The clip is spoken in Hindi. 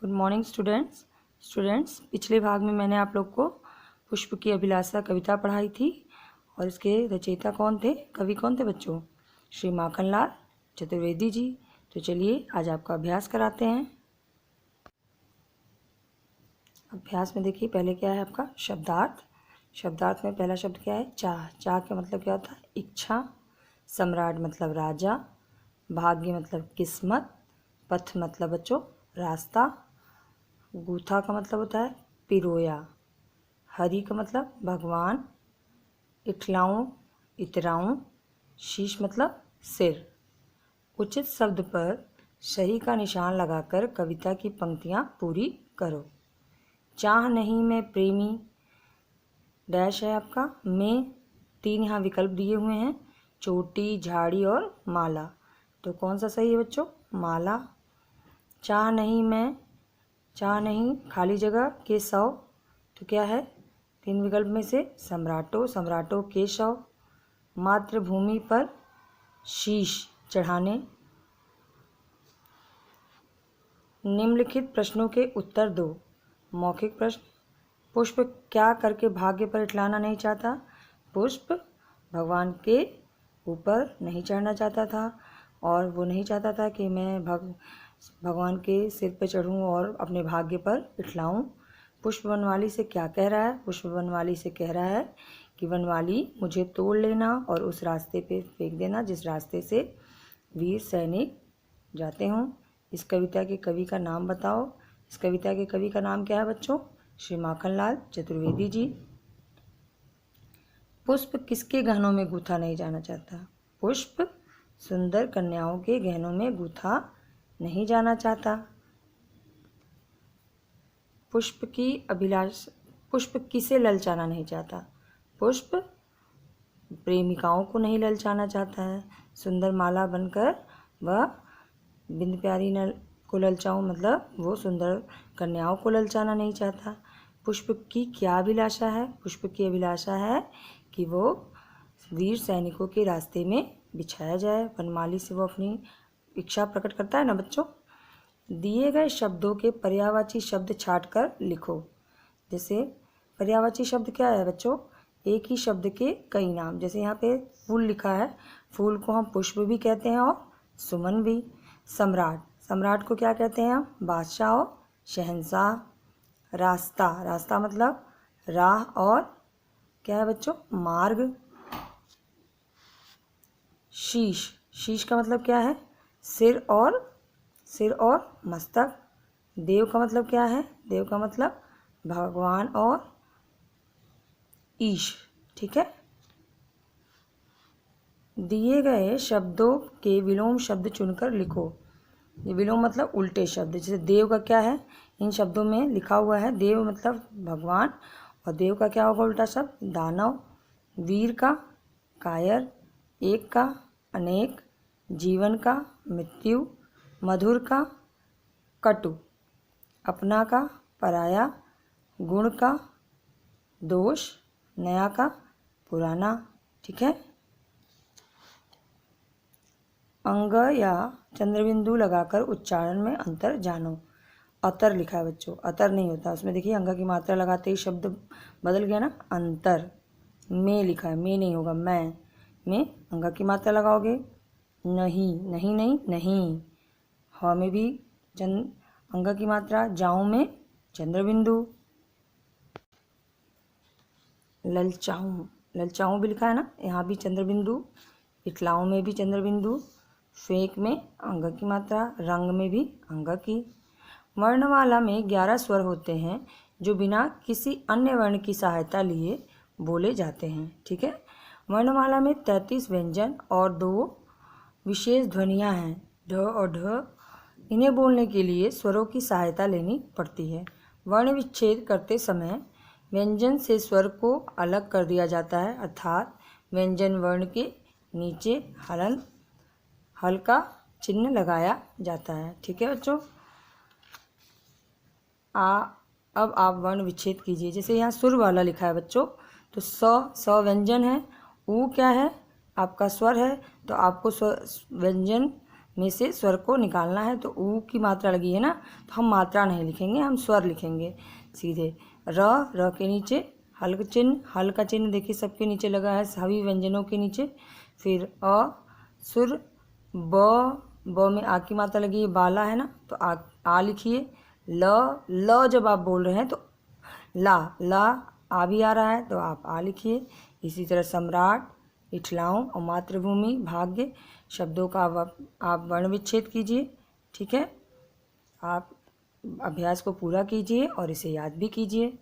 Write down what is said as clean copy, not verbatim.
गुड मॉर्निंग स्टूडेंट्स पिछले भाग में मैंने आप लोग को पुष्प की अभिलाषा कविता पढ़ाई थी और इसके रचयिता कौन थे, कवि कौन थे बच्चों? श्री माखनलाल चतुर्वेदी जी। तो चलिए आज आपका अभ्यास कराते हैं। अभ्यास में देखिए पहले क्या है आपका शब्दार्थ में पहला शब्द क्या है? चाह का मतलब क्या होता है? इच्छा। सम्राट मतलब राजा। भाग्य मतलब किस्मत। पथ मतलब बच्चों रास्ता। गूथा का मतलब होता है पिरोया। हरि का मतलब भगवान। इठलाऊं इतराऊं। शीश मतलब सिर। उचित शब्द पर सही का निशान लगाकर कविता की पंक्तियां पूरी करो। चाह नहीं मैं प्रेमी डैश है आपका में 3 यहाँ विकल्प दिए हुए हैं, चोटी, झाड़ी और माला। तो कौन सा सही है बच्चों? माला। चाह नहीं खाली जगह के 100। तो क्या है? 3 विकल्प में से सम्राटों के 100। मातृभूमि पर शीश चढ़ाने। निम्नलिखित प्रश्नों के उत्तर दो। मौखिक प्रश्न। पुष्प क्या करके भाग्य पर इठलाना नहीं चाहता? पुष्प भगवान के ऊपर नहीं चढ़ना चाहता था और वो नहीं चाहता था कि मैं भगवान के सिर पे चढ़ूं और अपने भाग्य पर इठलाऊं। पुष्प वनमाली से क्या कह रहा है? पुष्प वनमाली से कह रहा है कि वनमाली मुझे तोड़ लेना और उस रास्ते पे फेंक देना जिस रास्ते से वीर सैनिक जाते हों। इस कविता के कवि का नाम बताओ। इस कविता के कवि का नाम क्या है बच्चों? श्री माखनलाल चतुर्वेदी जी। पुष्प किसके गहनों में गूथा नहीं जाना चाहता? पुष्प सुंदर कन्याओं के गहनों में गूथा नहीं जाना चाहता। पुष्प किसे ललचाना नहीं चाहता? पुष्प प्रेमिकाओं को नहीं ललचाना चाहता है। सुंदर माला बनकर वह बिंद प्यारी को ललचाऊं मतलब वो सुंदर कन्याओं को ललचाना नहीं चाहता। पुष्प की क्या अभिलाषा है? पुष्प की अभिलाषा है कि वो वीर सैनिकों के रास्ते में बिछाया जाए। वनमाली से वो अपनी इच्छा प्रकट करता है ना बच्चों। दिए गए शब्दों के पर्यायवाची शब्द छांटकर लिखो। जैसे पर्यायवाची शब्द क्या है बच्चों? एक ही शब्द के कई नाम। जैसे यहाँ पे फूल लिखा है, फूल को हम पुष्प भी कहते हैं और सुमन भी। सम्राट को क्या कहते हैं हम? बादशाह और शहंशाह। रास्ता मतलब राह और क्या है बच्चों? मार्ग। शीश का मतलब क्या है? सिर और मस्तक। देव का मतलब क्या है? देव का मतलब भगवान और ईश। ठीक है। दिए गए शब्दों के विलोम शब्द चुनकर लिखो। ये विलोम मतलब उल्टे शब्द। जैसे देव का क्या है? इन शब्दों में लिखा हुआ है देव मतलब भगवान और देव का क्या होगा उल्टा शब्द? दानव। वीर का कायर। एक का अनेक। जीवन का मृत्यु। मधुर का कटु। अपना का पराया। गुण का दोष। नया का पुराना। ठीक है। अंग या चंद्रबिंदु लगाकर उच्चारण में अंतर जानो। अतर लिखा है बच्चों, अतर नहीं होता उसमें। देखिए अंग की मात्रा लगाते ही शब्द बदल गया ना। अंतर। में लिखा है, में नहीं होगा, मैं में अंग की मात्रा लगाओगे। नहीं। ह में भी अंग की मात्रा। जाऊं में चंद्रबिंदु। ललचाऊं भी लिखा है ना, यहाँ भी चंद्रबिंदु। इठलाऊं में भी चंद्रबिंदु। फेंक में अंग की मात्रा। रंग में भी अंग की। वर्णमाला में 11 स्वर होते हैं जो बिना किसी अन्य वर्ण की सहायता लिए बोले जाते हैं। ठीक है। वर्णमाला में 33 व्यंजन और 2 विशेष ध्वनियाँ हैं, ढ और ढ। इन्हें बोलने के लिए स्वरों की सहायता लेनी पड़ती है। वर्ण विच्छेद करते समय व्यंजन से स्वर को अलग कर दिया जाता है, अर्थात व्यंजन वर्ण के नीचे हल्का चिन्ह लगाया जाता है। ठीक है बच्चों। अब आप वर्ण विच्छेद कीजिए। जैसे यहाँ सुर वाला लिखा है बच्चों, तो स व्यंजन है। ऊ क्या है? आपका स्वर है, तो आपको व्यंजन में से स्वर को निकालना है। तो ऊ की मात्रा लगी है ना, तो हम मात्रा नहीं लिखेंगे, हम स्वर लिखेंगे सीधे। र के नीचे हल्का चिन्ह, हल्का चिन्ह देखिए सबके नीचे लगा है, सभी व्यंजनों के नीचे। फिर सुर, ब में आ की मात्रा लगी है, बाला है ना, तो आ लिखिए। ल जब आप बोल रहे हैं तो ला आ भी आ रहा है, तो आप आ लिखिए। इसी तरह सम्राट, इठलाऊं और मातृभूमि, भाग्य शब्दों का आप वर्ण विच्छेद कीजिए। ठीक है, आप अभ्यास को पूरा कीजिए और इसे याद भी कीजिए।